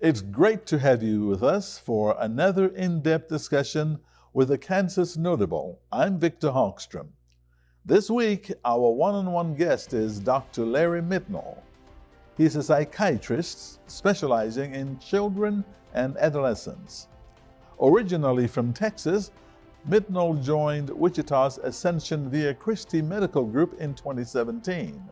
It's great to have you with us for another in-depth discussion with a Kansas notable. I'm Victor Hawkstrom. This week, our one-on-one guest is Dr. Larry Mitnell. He's a psychiatrist specializing in children and adolescents. Originally from Texas, Mitnell joined Wichita's Ascension Via Christi Medical Group in 2017.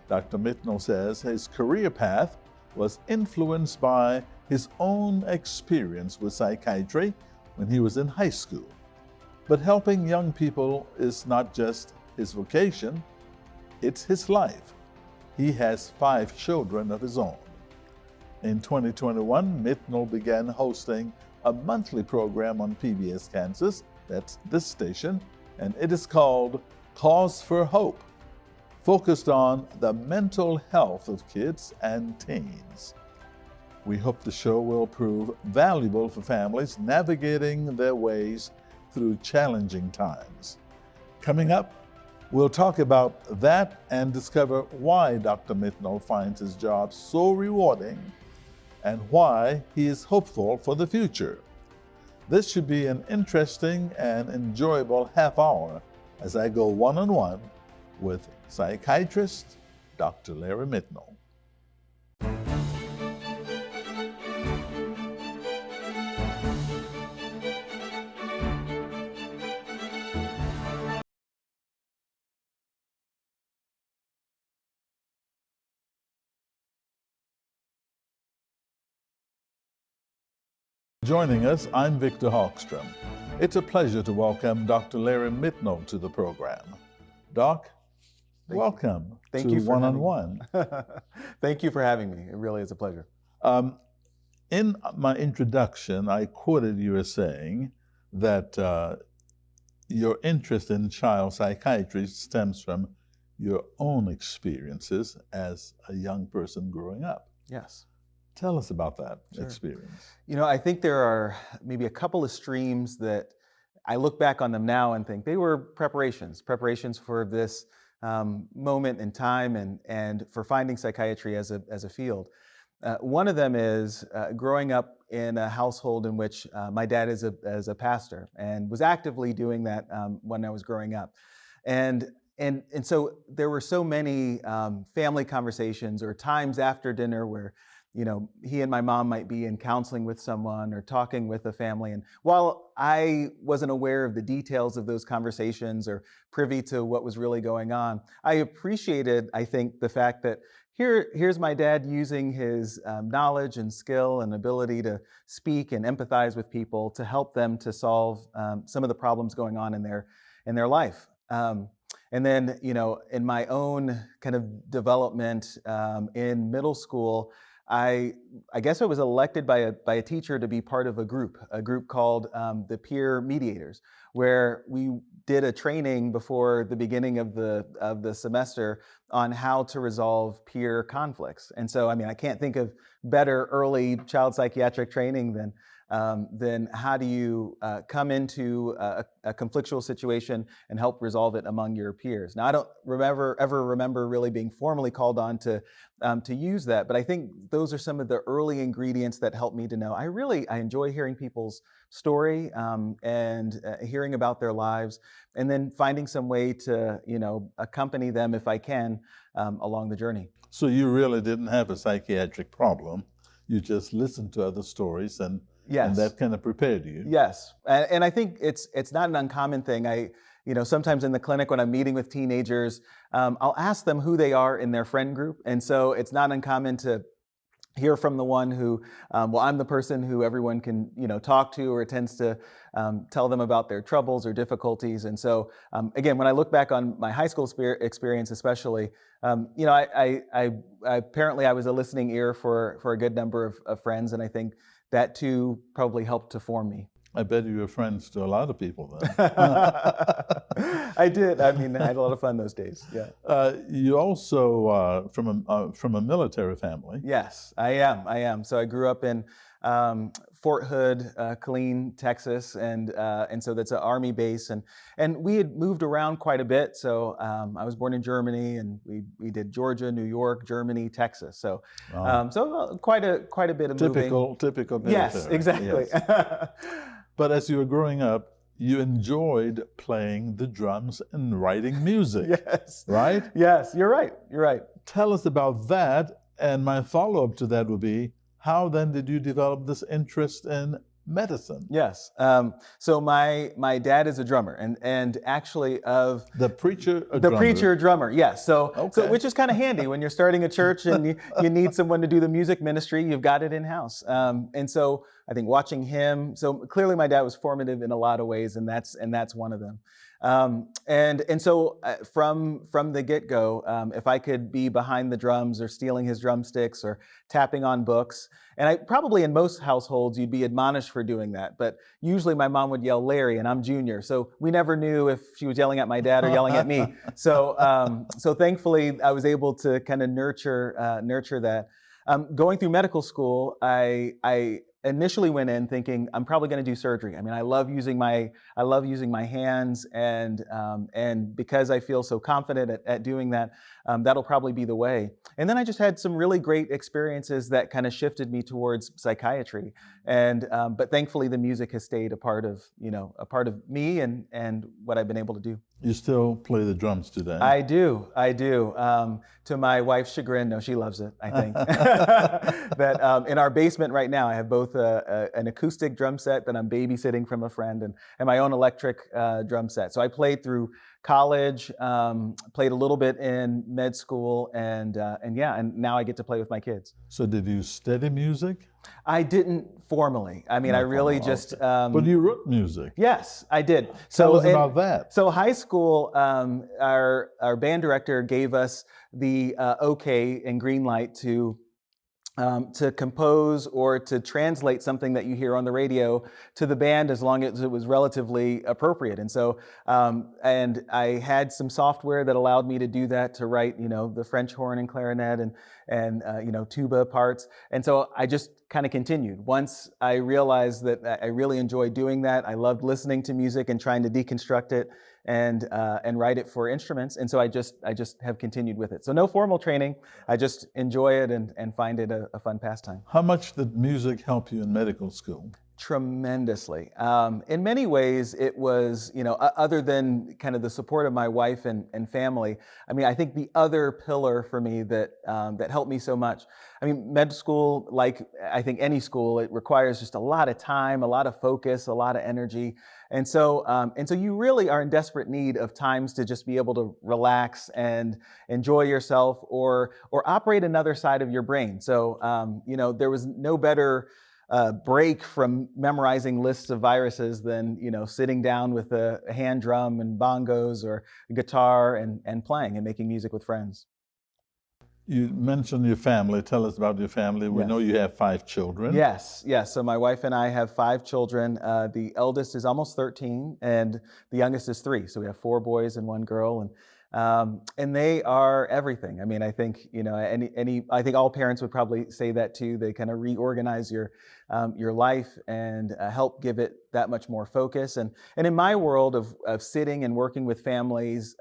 Dr. Mitnell says his career path was influenced by his own experience with psychiatry when he was in high school. But helping young people is not just his vocation, it's his life. He has 5 children of his own. In 2021, Mitnell began hosting a monthly program on PBS Kansas, that's this station, and it is called Cause for Hope, focused on the mental health of kids and teens. We hope the show will prove valuable for families navigating their ways through challenging times. Coming up, we'll talk about that and discover why Dr. Mitnell finds his job so rewarding and why he is hopeful for the future. This should be an interesting and enjoyable half hour as I go one-on-one with psychiatrist Dr. Larry Mitnell. Joining us, I'm Victor Hawkstrom. It's a pleasure to welcome Dr. Larry Mitnell to the program. Doc, welcome to One-on-One. Thank you for having me. It really is a pleasure. In my introduction, I quoted you as saying that your interest in child psychiatry stems from your own experiences as a young person growing up. Yes. Tell us about that experience. You know, I think there are maybe a couple of streams that I look back on them now and think they were preparations for this moment in time and for finding psychiatry as a field. One of them is growing up in a household in which my dad is a pastor and was actively doing that when I was growing up. And so there were so many family conversations or times after dinner where he and my mom might be in counseling with someone or talking with a family. And while I wasn't aware of the details of those conversations or privy to what was really going on, I appreciated, I think, the fact that here's my dad using his knowledge and skill and ability to speak and empathize with people to help them to solve some of the problems going on in their life. And then, in my own kind of development in middle school, I guess I was elected by a teacher to be part of a group called the Peer Mediators, where we did a training before the beginning of the semester on how to resolve peer conflicts. And so, I can't think of better early child psychiatric training than how do you come into a conflictual situation and help resolve it among your peers. Now, I don't ever remember really being formally called on to use that, but I think those are some of the early ingredients that helped me to know I enjoy hearing people's story and hearing about their lives, and then finding some way to accompany them if I can along the journey. So you really didn't have a psychiatric problem. You just listened to other stories and that kind of prepared you. Yes, and I think it's not an uncommon thing. Sometimes in the clinic when I'm meeting with teenagers, I'll ask them who they are in their friend group, and so it's not uncommon to hear from the one who, I'm the person who everyone can talk to or tends to tell them about their troubles or difficulties. And so again, when I look back on my high school experience, especially, I apparently I was a listening ear for a good number of friends, and I think that too probably helped to form me. I bet you were friends to a lot of people then. I did. I had a lot of fun those days. Yeah. You also from a military family. Yes, I am. So I grew up in Fort Hood, Killeen, Texas, and so that's an Army base, and we had moved around quite a bit. So I was born in Germany, and we did Georgia, New York, Germany, Texas. So Wow. quite a bit of moving. Typical Yes, military. exactly. Yes. But as you were growing up, you enjoyed playing the drums and writing music, Yes. right? Yes, you're right. You're right. Tell us about that. And my follow-up to that would be, how then did you develop this interest in medicine? Yes. So my dad is a drummer, and actually of The preacher, a the drummer. preacher drummer. Yes. So Okay. which is kind of handy when you're starting a church and you need someone to do the music ministry. You've got it in house. And so I think watching him. So clearly my dad was formative in a lot of ways, and that's one of them. And so from the get-go, if I could be behind the drums or stealing his drumsticks or tapping on books, and I probably in most households you'd be admonished for doing that, but usually my mom would yell Larry, and I'm Junior, so we never knew if she was yelling at my dad or yelling at me. So thankfully I was able to kind of nurture that. Going through medical school, I initially went in thinking I'm probably going to do surgery. I mean, I love using my hands, and because I feel so confident at doing that, that'll probably be the way. And then I just had some really great experiences that kind of shifted me towards psychiatry. And but thankfully, the music has stayed a part of me and what I've been able to do. You still play the drums today? I do. To my wife's chagrin, no, she loves it, I think. That in our basement right now, I have both an acoustic drum set that I'm babysitting from a friend and my own electric drum set. So I played through college, played a little bit in med school, and now I get to play with my kids. So did you study music? I didn't formally. I mean, Not I really formal, just. But you wrote music. Yes, I did. Tell us and- about that. So high school, our band director gave us the okay and green light to compose or to translate something that you hear on the radio to the band, as long as it was relatively appropriate. And so, and I had some software that allowed me to do that, to write, the French horn and clarinet and tuba parts. And so I just kind of continued. Once I realized that I really enjoyed doing that, I loved listening to music and trying to deconstruct it and write it for instruments. And so I just have continued with it. So no formal training. I just enjoy it and find it a fun pastime. How much did music help you in medical school? Tremendously. In many ways, it was, other than kind of the support of my wife and family, I mean, I think the other pillar for me that helped me so much, I mean, med school, like I think any school, it requires just a lot of time, a lot of focus, a lot of energy. And so you really are in desperate need of times to just be able to relax and enjoy yourself or operate another side of your brain. So, there was no better break from memorizing lists of viruses than sitting down with a hand drum and bongos or a guitar and playing and making music with friends. You mentioned your family. Tell us about your family. We Yes. know you have 5 children. Yes. So my wife and I have 5 children. The eldest is almost 13, and the youngest is 3. So we have 4 boys and 1 girl, and they are everything. I mean, I think I think all parents would probably say that too. They kind of reorganize your life and help give it that much more focus. And in my world of sitting and working with families,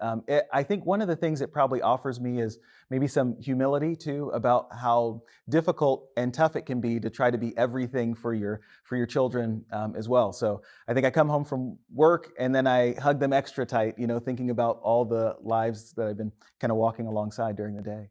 I think one of the things it probably offers me is maybe some humility too, about how difficult and tough it can be to try to be everything for your children as well. So I think I come home from work and then I hug them extra tight, thinking about all the lives that I've been kind of walking alongside during the day.